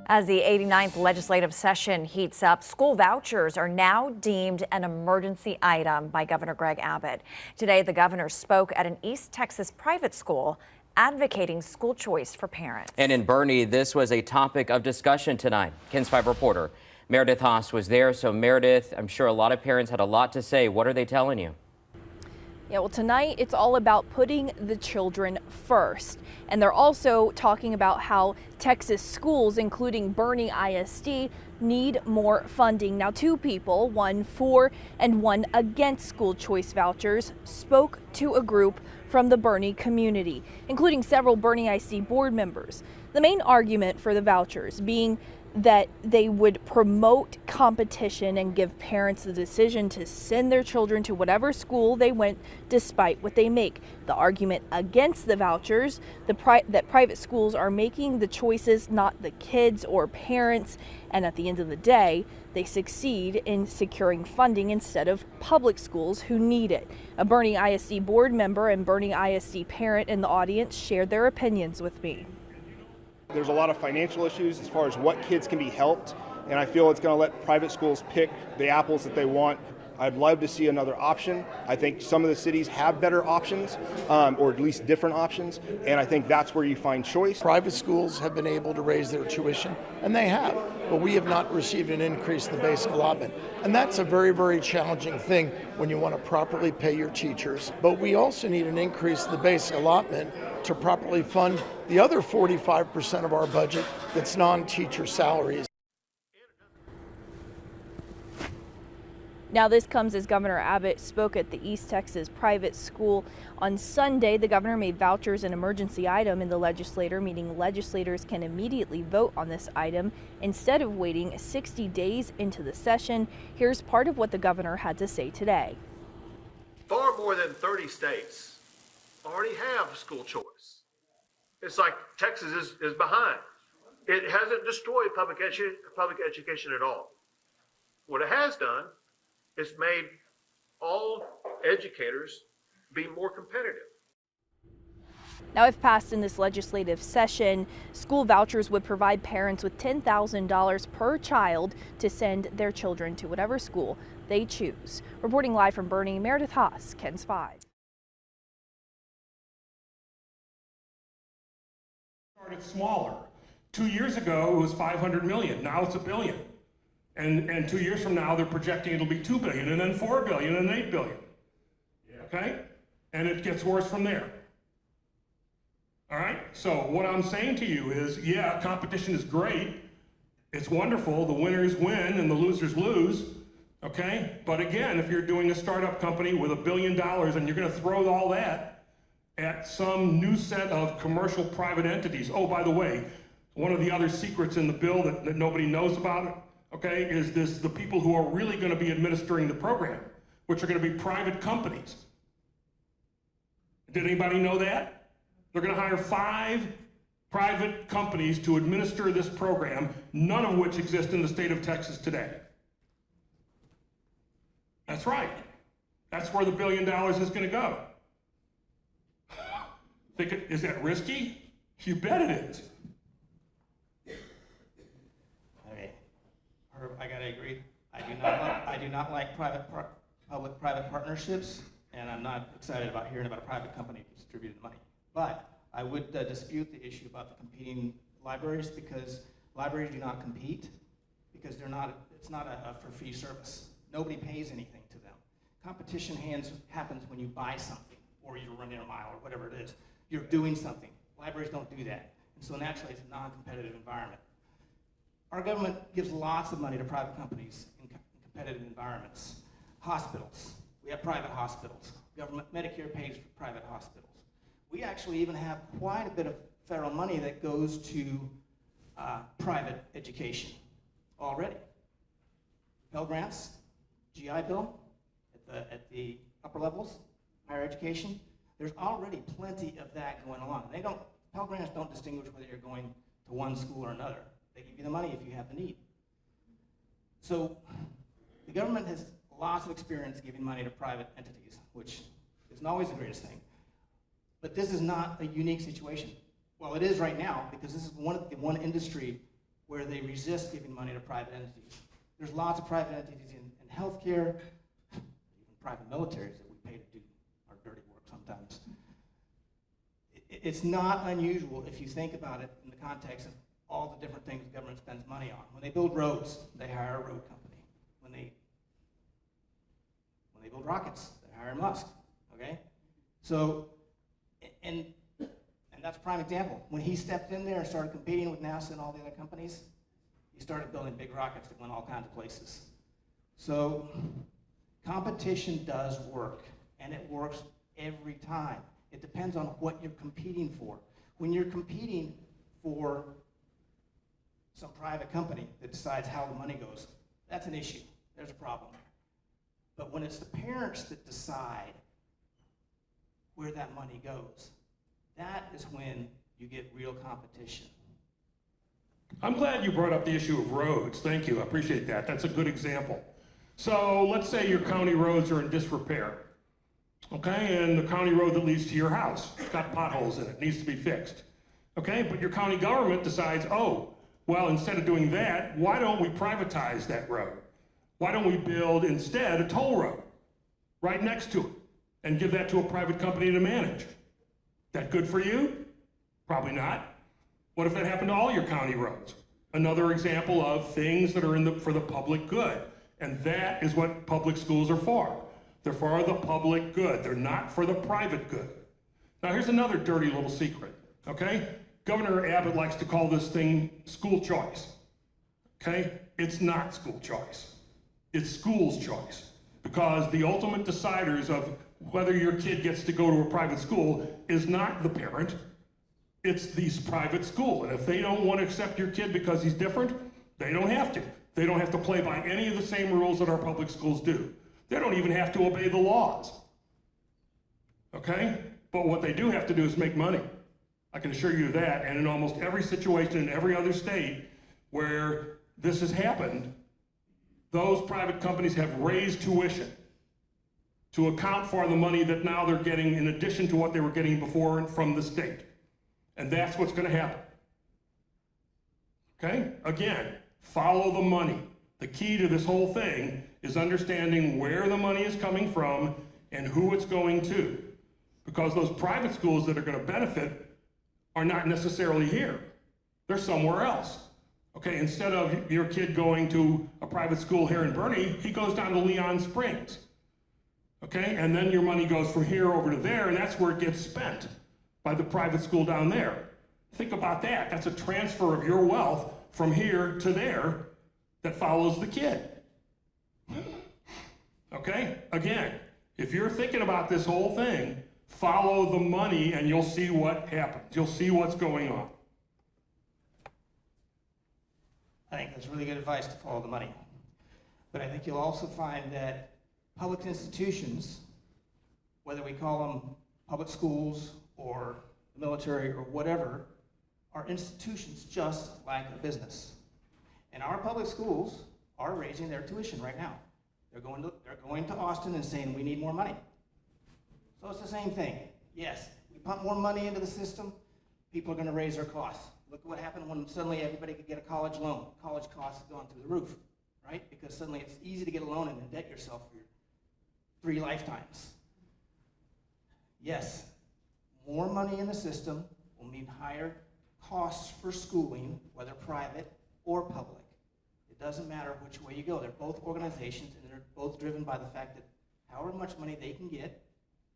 As the 89th legislative session heats up, school vouchers are now deemed an emergency item by Governor Greg Abbott. Today, the governor spoke at an East Texas private school advocating school choice for parents. And in Boerne, this was a topic of discussion tonight. KENS 5 reporter Meredith Haas was there. So Meredith, I'm sure a lot of parents had a lot to say. What are they telling you? Yeah, well, tonight it's all about putting the children first. And they're also talking about how Texas schools, including Boerne ISD, need more funding. Now, two people, one for and one against school choice vouchers, spoke to a group from the Boerne community, including several Boerne ISD board members. The main argument for the vouchers being that they would promote competition and give parents the decision to send their children to whatever school they went despite what they make. The argument against the vouchers, that private schools are making the choices, not the kids or parents, and at the end of the day, they succeed in securing funding instead of public schools who need it. A Boerne ISD board member and Boerne ISD parent in the audience shared their opinions with me. There's a lot of financial issues as far as what kids can be helped, and I feel it's going to let private schools pick the apples that they want. I'd love to see another option. I think some of the cities have better options, or at least different options, and I think that's where you find choice. Private schools have been able to raise their tuition, and they have, but we have not received an increase in the basic allotment. And that's a very, very challenging thing when you want to properly pay your teachers. But we also need an increase in the basic allotment to properly fund the other 45% of our budget that's non-teacher salaries. Now, this comes as Governor Abbott spoke at the East Texas private school on Sunday. The governor made vouchers an emergency item in the legislature, meaning legislators can immediately vote on this item instead of waiting 60 days into the session. Here's part of what the governor had to say today. Far more than 30 states already have school choice. It's like Texas is behind. It hasn't destroyed public education at all. What it has done is made all educators be more competitive. Now, if passed in this legislative session, school vouchers would provide parents with $10,000 per child to send their children to whatever school they choose. Reporting live from Boerne, Meredith Haas, KENS 5. Started smaller. 2 years ago, it was 500 million. Now it's $1 billion. And 2 years from now, they're projecting it'll be 2 billion, and then 4 billion, and 8 billion. Okay? And it gets worse from there. All right? So what I'm saying to you is, yeah, competition is great. It's wonderful. The winners win and the losers lose. Okay? But again, if you're doing a startup company with $1 billion and you're going to throw all that at some new set of commercial private entities. Oh, by the way, one of the other secrets in the bill that nobody knows about, okay, is the people who are really going to be administering the program, which are going to be private companies. Did anybody know that? They're going to hire 5 private companies to administer this program, none of which exist in the state of Texas today. That's right. That's where the $1 billion is going to go. Is that risky? You bet it is. Okay, Herb, I gotta agree. I do not like public-private partnerships, and I'm not excited about hearing about a private company distributing money. But I would dispute the issue about the competing libraries, because libraries do not compete, because it's not a for-fee service. Nobody pays anything to them. Competition happens when you buy something, or you're running a mile, or whatever it is. You're doing something. Libraries don't do that. And so naturally, it's a non-competitive environment. Our government gives lots of money to private companies in competitive environments. Hospitals. We have private hospitals. Government, Medicare pays for private hospitals. We actually even have quite a bit of federal money that goes to private education already. Pell Grants, GI Bill at the upper levels, higher education. There's already plenty of that going along. Pell Grants don't distinguish whether you're going to one school or another. They give you the money if you have the need. So the government has lots of experience giving money to private entities, which isn't always the greatest thing. But this is not a unique situation. Well, it is right now, because this is one industry where they resist giving money to private entities. There's lots of private entities in healthcare, even private militaries that we pay to do our dirty work sometimes. It's not unusual if you think about it in the context of all the different things the government spends money on. When they build roads, they hire a road company. When they build rockets, they hire Musk, okay? So, and that's a prime example. When he stepped in there and started competing with NASA and all the other companies, he started building big rockets that went all kinds of places. So, competition does work, and it works every time. It depends on what you're competing for. When you're competing for some private company that decides how the money goes, that's an issue. There's a problem there. But when it's the parents that decide where that money goes, that is when you get real competition. I'm glad you brought up the issue of roads. Thank you, I appreciate that. That's a good example. So let's say your county roads are in disrepair, okay? And the county road that leads to your house, it's got potholes in it, needs to be fixed, okay? But your county government decides, oh, well, instead of doing that, why don't we privatize that road? Why don't we build instead a toll road right next to it and give that to a private company to manage? That good for you? Probably not. What if that happened to all your county roads? Another example of things that are for the public good. And that is what public schools are for. They're for the public good. They're not for the private good. Now here's another dirty little secret, okay? Governor Abbott likes to call this thing school choice, okay? It's not school choice. It's school's choice, because the ultimate deciders of whether your kid gets to go to a private school is not the parent, it's these private school. And if they don't want to accept your kid because he's different, they don't have to. They don't have to play by any of the same rules that our public schools do. They don't even have to obey the laws, okay? But what they do have to do is make money. I can assure you that, and in almost every situation in every other state where this has happened, those private companies have raised tuition to account for the money that now they're getting in addition to what they were getting before from the state. And that's what's going to happen. Okay? Again, follow the money. The key to this whole thing is understanding where the money is coming from and who it's going to. Because those private schools that are going to benefit are not necessarily here. They're somewhere else. Okay, instead of your kid going to a private school here in Bernie, he goes down to Leon Springs. Okay, and then your money goes from here over to there, and that's where it gets spent by the private school down there. Think about that. That's a transfer of your wealth from here to there that follows the kid. Okay, again, if you're thinking about this whole thing, follow the money and you'll see what happens. You'll see what's going on. I think that's really good advice to follow the money. But I think you'll also find that public institutions, whether we call them public schools or the military or whatever, are institutions just like a business. And our public schools are raising their tuition right now. They're going to Austin and saying, we need more money. So it's the same thing. Yes, we pump more money into the system, people are going to raise their costs. Look at what happened when suddenly everybody could get a college loan. College costs have gone through the roof, right? Because suddenly it's easy to get a loan and indebt yourself for your 3 lifetimes. Yes, more money in the system will mean higher costs for schooling, whether private or public. It doesn't matter which way you go. They're both organizations, and they're both driven by the fact that however much money they can get,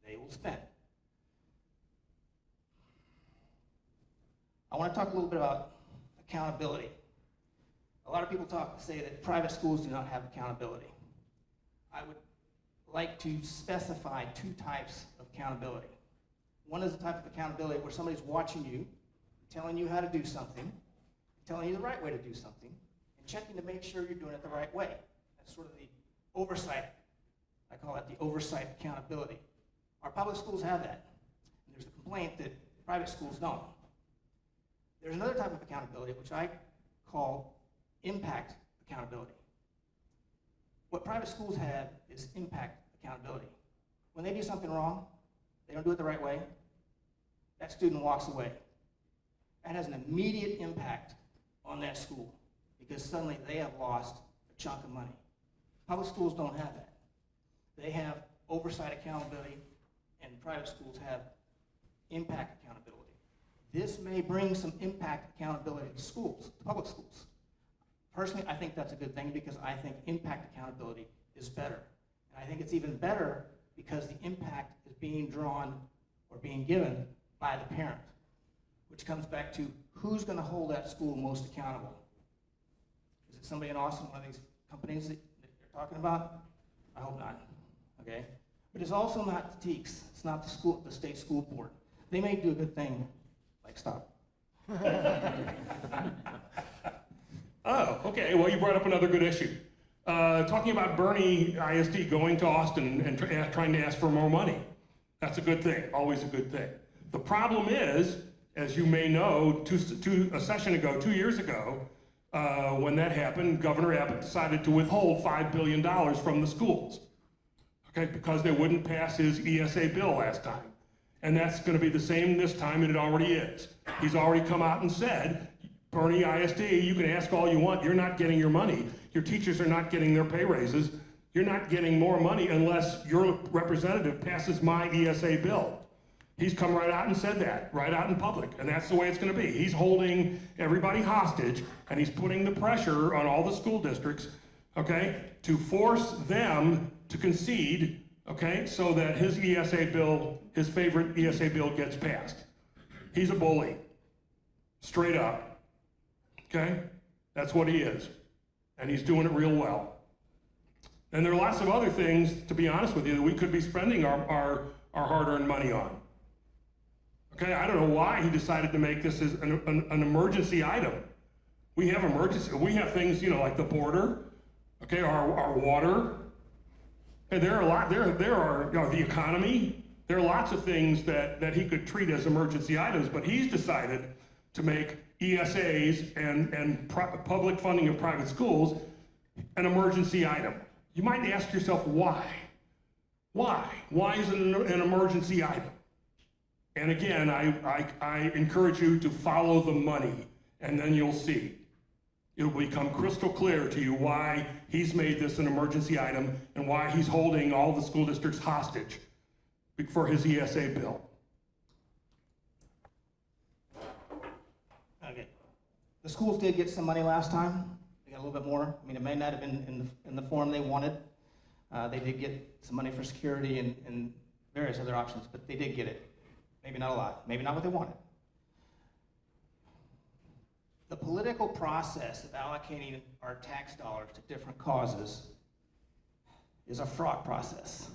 they will spend. I want to talk a little bit about accountability. A lot of people say that private schools do not have accountability. I would like to specify 2 types of accountability. One is the type of accountability where somebody's watching you, telling you how to do something, telling you the right way to do something, and checking to make sure you're doing it the right way. That's sort of the oversight. I call that the oversight accountability. Our public schools have that. And there's the complaint that private schools don't. There's another type of accountability, which I call impact accountability. What private schools have is impact accountability. When they do something wrong, they don't do it the right way, that student walks away. That has an immediate impact on that school. because suddenly they have lost a chunk of money. Public schools don't have that. They have oversight accountability, and private schools have impact accountability. This may bring some impact accountability to schools, to public schools. Personally, I think that's a good thing because I think impact accountability is better. And I think it's even better because the impact is being drawn or being given by the parent, which comes back to who's going to hold that school most accountable. Is it somebody in Austin, one of these companies that you're talking about? I hope not, okay? But it's also not the TEECs. It's not the state school board. They may do a good thing, like stop. Oh, okay, well, you brought up another good issue. Talking about Bernie ISD going to Austin and trying to ask for more money. That's a good thing, always a good thing. The problem is, as you may know, a session ago, 2 years ago, when that happened, Governor Abbott decided to withhold $5 billion from the schools, okay, because they wouldn't pass his ESA bill last time. And that's going to be the same this time, and it already is. He's already come out and said, Bernie ISD, you can ask all you want, you're not getting your money. Your teachers are not getting their pay raises. You're not getting more money unless your representative passes my ESA bill. He's come right out and said that, right out in public, and that's the way it's going to be. He's holding everybody hostage, and he's putting the pressure on all the school districts, okay, to force them to concede, okay, so that his ESA bill, his favorite ESA bill, gets passed. He's a bully, straight up, okay? That's what he is, and he's doing it real well. And there are lots of other things, to be honest with you, that we could be spending our hard-earned money on. Okay, I don't know why he decided to make this as an emergency item. We have things, like the border, okay, our water. And there are the economy. There are lots of things that he could treat as emergency items, but he's decided to make ESAs and public funding of private schools an emergency item. You might ask yourself, why? Why? Why is it an emergency item? And again, I encourage you to follow the money, and then you'll see. It'll become crystal clear to you why he's made this an emergency item and why he's holding all the school districts hostage for his ESA bill. Okay. The schools did get some money last time. They got a little bit more. I mean, it may not have been in the form they wanted. They did get some money for security and various other options, but they did get it. Maybe not a lot, maybe not what they wanted. The political process of allocating our tax dollars to different causes is a fraught process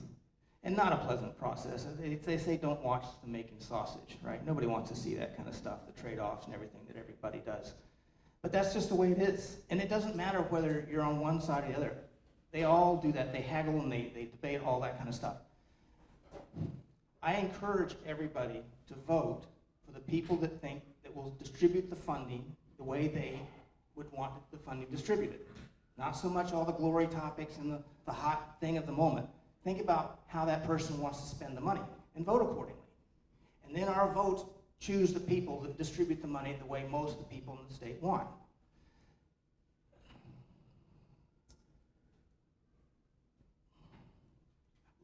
and not a pleasant process. They say don't watch the making sausage, right? Nobody wants to see that kind of stuff, the trade-offs and everything that everybody does. But that's just the way it is. And it doesn't matter whether you're on one side or the other. They all do that. They haggle and they debate all that kind of stuff. I encourage everybody to vote for the people that think that will distribute the funding the way they would want the funding distributed. Not so much all the glory topics and the hot thing of the moment. Think about how that person wants to spend the money and vote accordingly. And then our votes choose the people that distribute the money the way most of the people in the state want.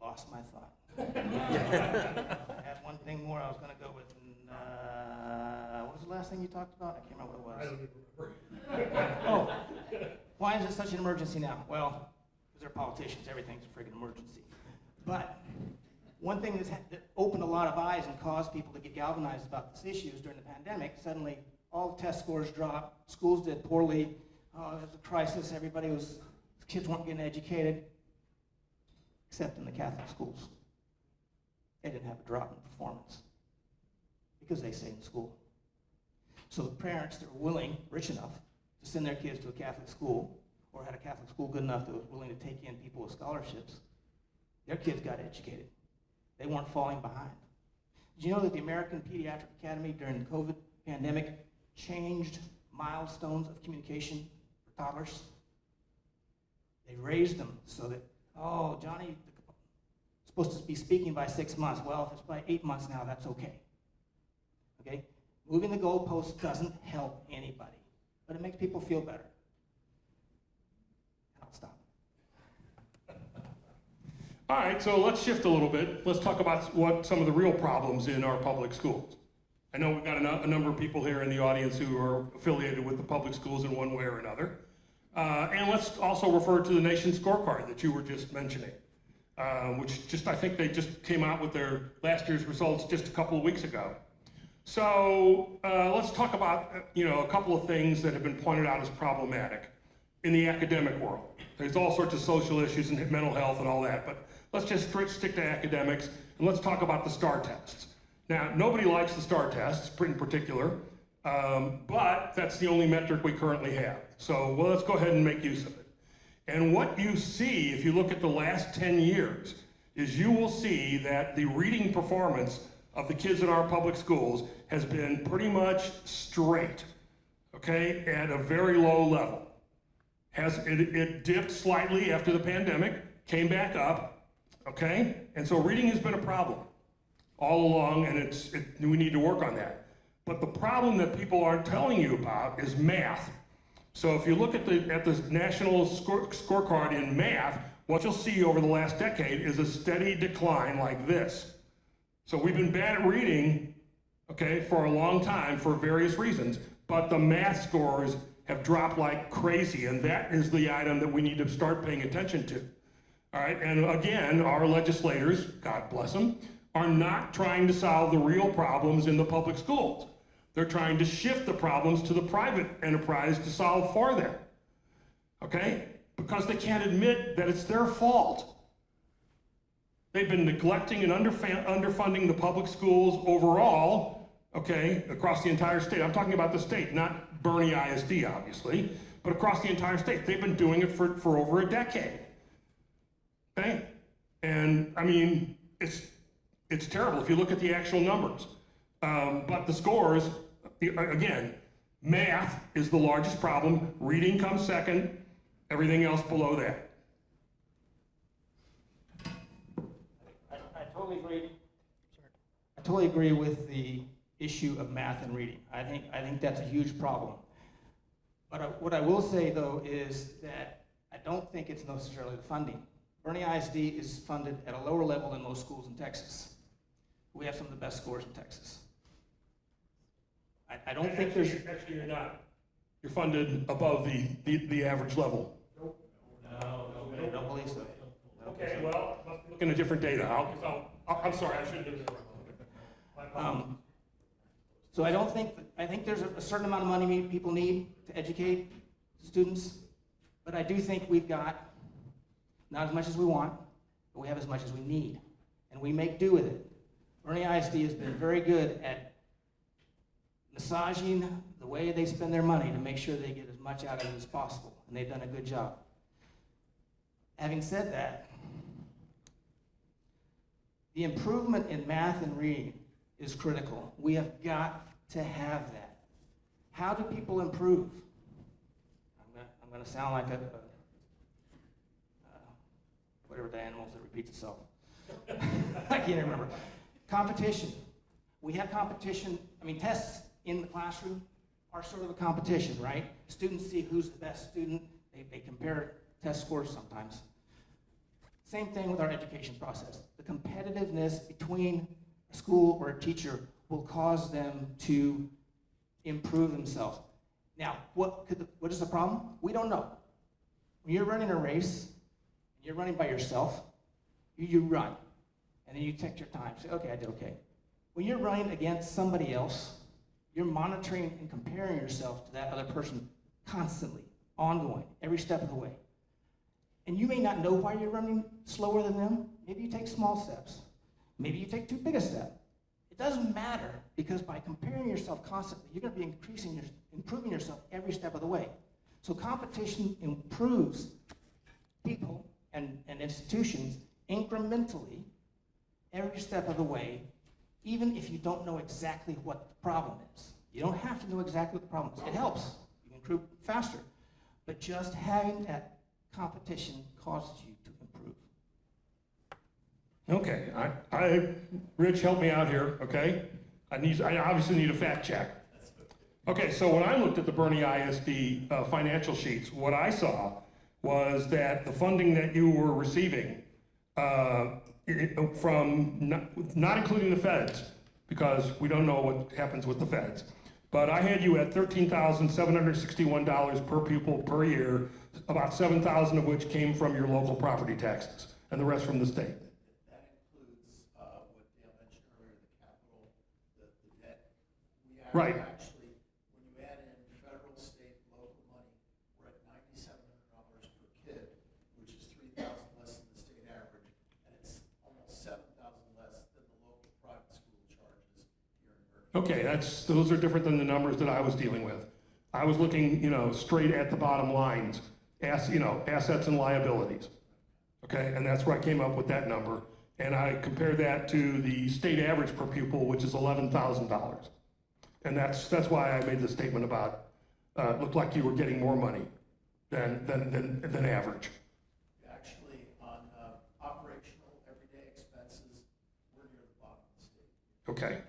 Lost my thought. I had one thing more I was going to go with. And, what was the last thing you talked about? I can't remember what it was. Oh, why is it such an emergency now? Well, because they're politicians. Everything's a friggin' emergency. But one thing that opened a lot of eyes and caused people to get galvanized about this issue is during the pandemic, suddenly all the test scores dropped. Schools did poorly. Oh, it was a crisis. Kids weren't getting educated, except in the Catholic schools. They didn't have a drop in performance because they stayed in school. So the parents that were willing, rich enough, to send their kids to a Catholic school or had a Catholic school good enough that was willing to take in people with scholarships, their kids got educated. They weren't falling behind. Did you know that the American Pediatric Academy during the COVID pandemic changed milestones of communication for toddlers? They raised them so that, oh, Johnny, supposed to be speaking by 6 months. Well, if it's by 8 months now, that's okay. Okay? Moving the goalposts doesn't help anybody, but it makes people feel better. All right, so let's shift a little bit. Let's talk about what some of the real problems in our public schools. I know we've got a number of people here in the audience who are affiliated with the public schools in one way or another. And let's also refer to the nation's scorecard that you were just mentioning, which I think they just came out with their last year's results just a couple of weeks ago. So let's talk about a couple of things that have been pointed out as problematic in the academic world. There's all sorts of social issues and mental health and all that, but let's just stick to academics and let's talk about the STAR tests. Now, nobody likes the STAR tests in particular, but that's the only metric we currently have. So let's go ahead and make use of it. And what you see, if you look at the last 10 years, is you will see that the reading performance of the kids in our public schools has been pretty much straight, okay, at a very low level. It dipped slightly after the pandemic, came back up, okay? And so reading has been a problem all along, and we need to work on that. But the problem that people aren't telling you about is math. So if you look at the national scorecard in math, what you'll see over the last decade is a steady decline like this. So we've been bad at reading, okay, for a long time for various reasons, but the math scores have dropped like crazy, and that is the item that we need to start paying attention to. All right, and again, our legislators, God bless them, are not trying to solve the real problems in the public schools. They're trying to shift the problems to the private enterprise to solve for them, okay? Because they can't admit that it's their fault. They've been neglecting and underfunding the public schools overall, okay, across the entire state. I'm talking about the state, not Bernie ISD, obviously, but across the entire state. They've been doing it for over a decade, okay? And I mean, it's terrible if you look at the actual numbers. But the scores, again, math is the largest problem. Reading comes second, everything else below that. I totally agree. I totally agree with the issue of math and reading. I think that's a huge problem. But what I will say though is that I don't think it's necessarily the funding. Bernie ISD is funded at a lower level than most schools in Texas. We have some of the best scores in Texas. I don't think there's... Actually, you're not. You're funded above the average level. No, I don't believe so. Okay, well, let's look at different data. I'm sorry, I shouldn't have... So I think there's a certain amount of money people need to educate students, but I do think we've got not as much as we want, but we have as much as we need, and we make do with it. Bernie ISD has been very good at massaging the way they spend their money to make sure they get as much out of it as possible, and they've done a good job. Having said that, the improvement in math and reading is critical. We have got to have that. How do people improve? I'm going to sound like whatever the animals that repeats itself. I can't remember. Competition. We have competition. I mean, tests in the classroom are sort of a competition, right? Students see who's the best student. They compare test scores sometimes. Same thing with our education process. The competitiveness between a school or a teacher will cause them to improve themselves. Now, what is the problem? We don't know. When you're running a race, and you're running by yourself, you run. And then you take your time, say, okay, I did okay. When you're running against somebody else, you're monitoring and comparing yourself to that other person constantly, ongoing, every step of the way. And you may not know why you're running slower than them. Maybe you take small steps. Maybe you take too big a step. It doesn't matter, because by comparing yourself constantly, you're going to be improving yourself every step of the way. So competition improves people and institutions incrementally every step of the way, even if you don't know exactly what the problem is. You don't have to know exactly what the problem is. It helps. You can improve faster. But just having that competition causes you to improve. Okay, Rich, help me out here, okay? I obviously need a fact check. Okay, so when I looked at the Bernie ISD financial sheets, what I saw was that the funding that you were receiving from not including the feds, because we don't know what happens with the feds. But I had you at $13,761 per pupil per year, about 7,000 of which came from your local property taxes, and the rest from the state. That includes what Dale mentioned earlier, the capital, the debt. We have Right. actually, when you add in federal, state, local money, we're at $9,700 per kid, which is $3,000 less than the state average, and it's almost $7,000 less than the local private school charges here in Berkeley. Okay, those are different than the numbers that I was dealing with. I was looking, straight at the bottom lines, assets and liabilities. Okay, and that's where I came up with that number. And I compared that to the state average per pupil, which is $11,000. And that's why I made the statement about, looked like you were getting more money than average. Actually, on operational everyday expenses, we're near the bottom of the state. Okay.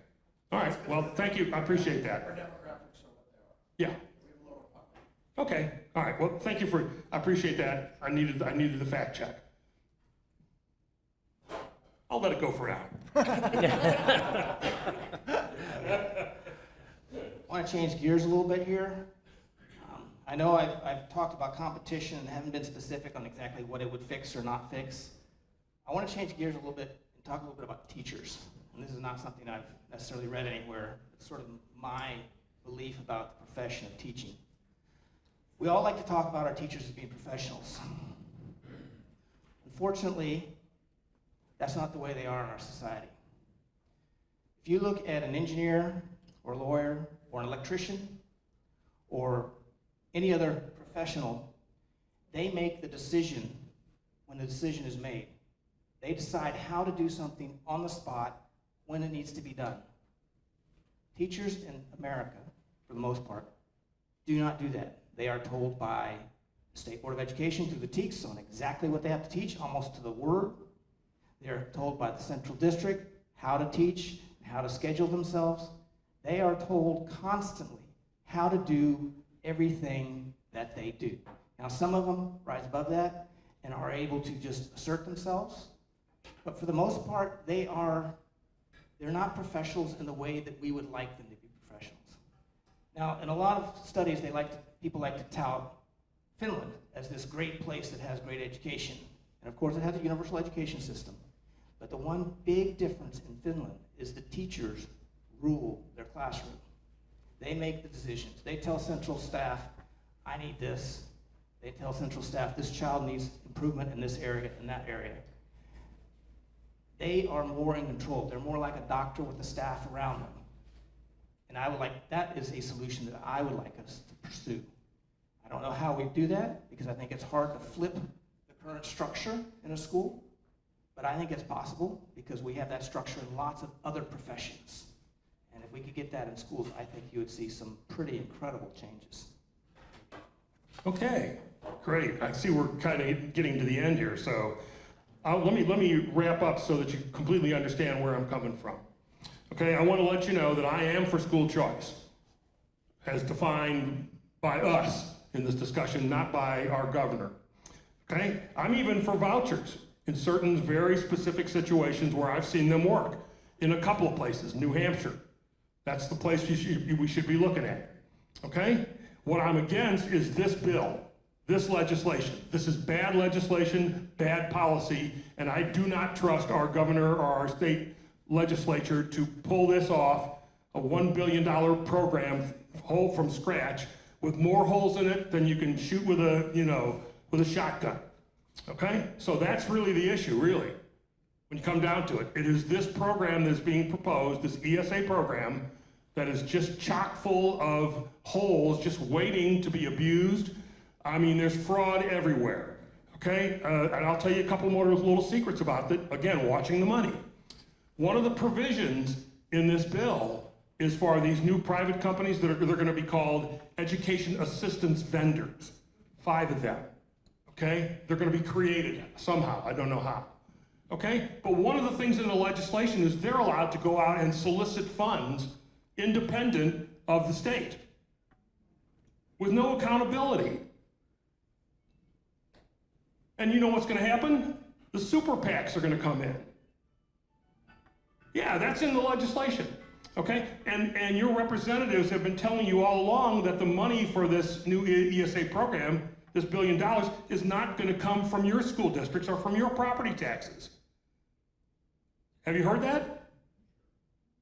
All right, well, thank you, I appreciate Our that. demographics are what they are. Yeah, We have a lower population. okay, all right, well, thank you I appreciate that. I needed the fact check. I'll let it go for now. I want to change gears a little bit here. I know I've talked about competition and haven't been specific on exactly what it would fix or not fix. I want to change gears a little bit and talk a little bit about teachers. And this is not something I've necessarily read anywhere. It's sort of my belief about the profession of teaching. We all like to talk about our teachers as being professionals. Unfortunately, that's not the way they are in our society. If you look at an engineer or a lawyer or an electrician or any other professional, they make the decision when the decision is made. They decide how to do something on the spot when it needs to be done. Teachers in America, for the most part, do not do that. They are told by the State Board of Education through the TEKS on exactly what they have to teach, almost to the word. They're told by the Central District how to teach, how to schedule themselves. They are told constantly how to do everything that they do. Now, some of them rise above that and are able to just assert themselves, but for the most part, they're not professionals in the way that we would like them to be professionals. Now, in a lot of studies, people like to tout Finland as this great place that has great education. And of course, it has a universal education system. But the one big difference in Finland is the teachers rule their classroom. They make the decisions. They tell central staff, I need this. They tell central staff, this child needs improvement in this area and that area. They are more in control. They're more like a doctor with the staff around them. And that is a solution that I would like us to pursue. I don't know how we do that, because I think it's hard to flip the current structure in a school, but I think it's possible because we have that structure in lots of other professions. And if we could get that in schools, I think you would see some pretty incredible changes. Okay, great. I see we're kind of getting to the end here, so let me wrap up so that you completely understand where I'm coming from. Okay, I want to let you know that I am for school choice, as defined by us in this discussion, not by our governor. Okay, I'm even for vouchers in certain very specific situations where I've seen them work. In a couple of places, New Hampshire. That's the place we should be looking at. Okay? What I'm against is this bill, this legislation. This is bad legislation, bad policy, and I do not trust our governor or our state legislature to pull this off, a $1 billion program whole from scratch with more holes in it than you can shoot with a shotgun. Okay? So that's really the issue, really. When you come down to it, it is this program that's being proposed, this ESA program, that is just chock full of holes just waiting to be abused. I mean, there's fraud everywhere, okay? And I'll tell you a couple more little secrets about that. Again, watching the money. One of the provisions in this bill is for these new private companies that they're going to be called education assistance vendors. 5 of them, okay? They're going to be created somehow. I don't know how. Okay? But one of the things in the legislation is they're allowed to go out and solicit funds independent of the state with no accountability. And you know what's going to happen? The super PACs are going to come in. Yeah, that's in the legislation. Okay, and your representatives have been telling you all along that the money for this new ESA program, this $1 billion, is not going to come from your school districts or from your property taxes. Have you heard that?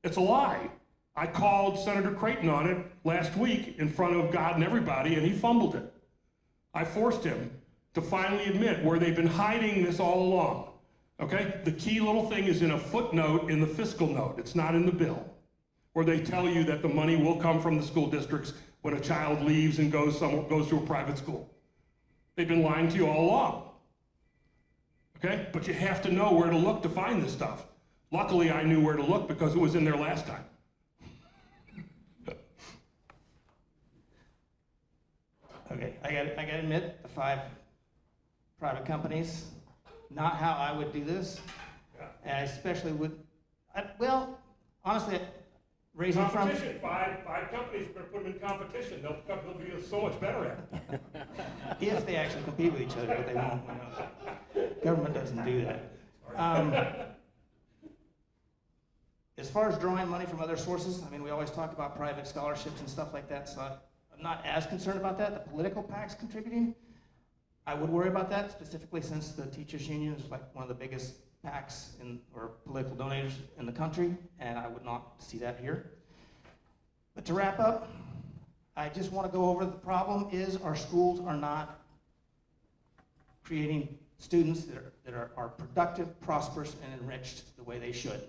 It's a lie. I called Senator Creighton on it last week in front of God and everybody, and he fumbled it. I forced him to finally admit where they've been hiding this all along. Okay, the key little thing is in a footnote in the fiscal note. It's not in the bill, where they tell you that the money will come from the school districts when a child leaves and goes to a private school. They've been lying to you all along. Okay, but you have to know where to look to find this stuff. Luckily, I knew where to look because it was in there last time. Okay, I gotta admit, the 5 private companies, not how I would do this, and I especially would, well, honestly, raising from... Competition, five companies are going to put them in competition. They'll be so much better at it. If they actually compete with each other, but they won't. Government doesn't do that. As far as drawing money from other sources, I mean, we always talk about private scholarships and stuff like that, so I'm not as concerned about that. The political PACs contributing, I would worry about that, specifically since the teachers union is like one of the biggest PACs or political donors in the country, and I would not see that here. But to wrap up, I just want to go over the problem is our schools are not creating students that are productive, prosperous, and enriched the way they should.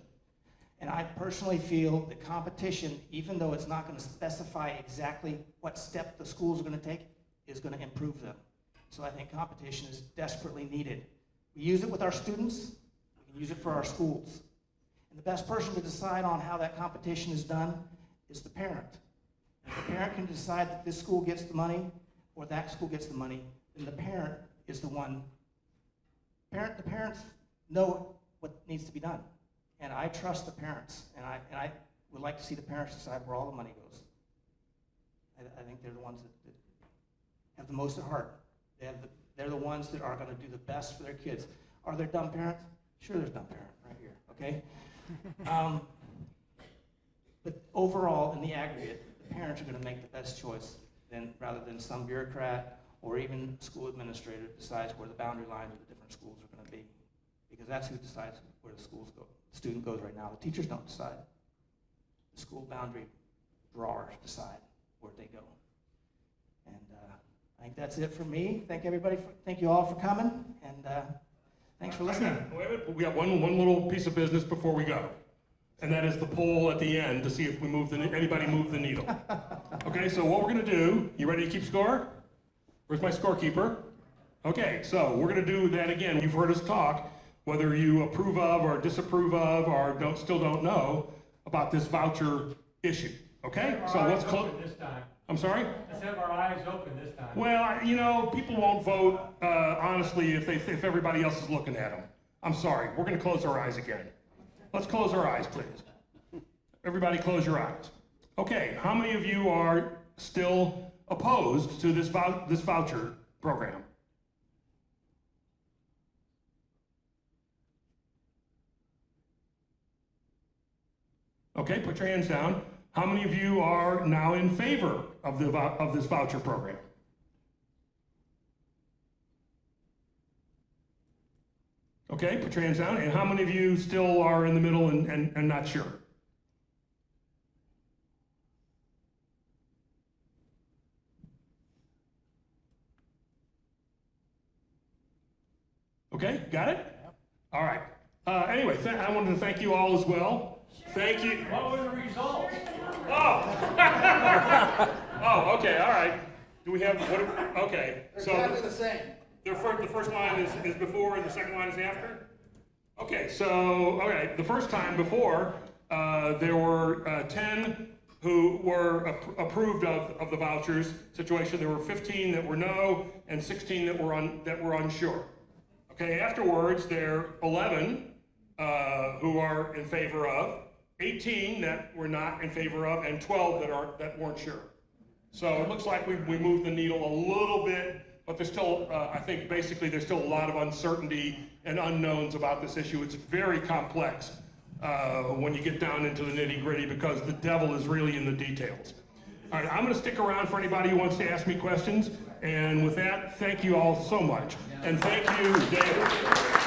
And I personally feel that competition, even though it's not going to specify exactly what step the schools are going to take, is going to improve them. So I think competition is desperately needed. We use it with our students, we can use it for our schools. And the best person to decide on how that competition is done is the parent. If the parent can decide that this school gets the money or that school gets the money, then the parent is the one. The parents know what needs to be done. And I trust the parents, and I would like to see the parents decide where all the money goes. I think they're the ones that have the most at heart. They're the ones that are going to do the best for their kids. Are there dumb parents? Sure, there's dumb parents right here, okay? But overall, in the aggregate, the parents are going to make the best choice rather than some bureaucrat or even school administrator decides where the boundary lines of the different schools are going to be. Because that's who decides where the schools go. The student goes right now. The teachers don't decide. The school boundary drawers decide where they go. And I think that's it for me. Thank you all for coming, and thanks for listening. We got one little piece of business before we go, and that is the poll at the end to see if anybody moved the needle. Okay, so what we're going to do, you ready to keep score? Where's my scorekeeper? Okay, so we're going to do that again. You've heard us talk, whether you approve of or disapprove of or still don't know about this voucher issue. Okay, so let's close. I'm sorry? Let's have our eyes open this time. Well, you know, people won't vote honestly if everybody else is looking at them. I'm sorry. We're going to close our eyes again. Let's close our eyes, please. Everybody close your eyes. Okay, how many of you are still opposed to this voucher program? Okay, put your hands down. How many of you are now in favor of this voucher program? Okay, put your hands down. And how many of you still are in the middle and not sure? Okay, got it? Yep. All right. Anyway, I wanted to thank you all as well. Thank you. What were the results? Oh. Oh, okay, all right. Do we have, okay. They're exactly the same. The first line is before and the second line is after? Okay, so, the first time before, there were 10 who were approved of the vouchers situation. There were 15 that were no and 16 that were unsure. Okay, afterwards, there are 11 who are in favor of, 18 that were not in favor of, and 12 that weren't sure. So it looks like we moved the needle a little bit but there's still, I think basically there's still a lot of uncertainty and unknowns about this issue. It's very complex when you get down into the nitty-gritty because the devil is really in the details. All right, I'm going to stick around for anybody who wants to ask me questions. And with that, thank you all so much. And thank you, David.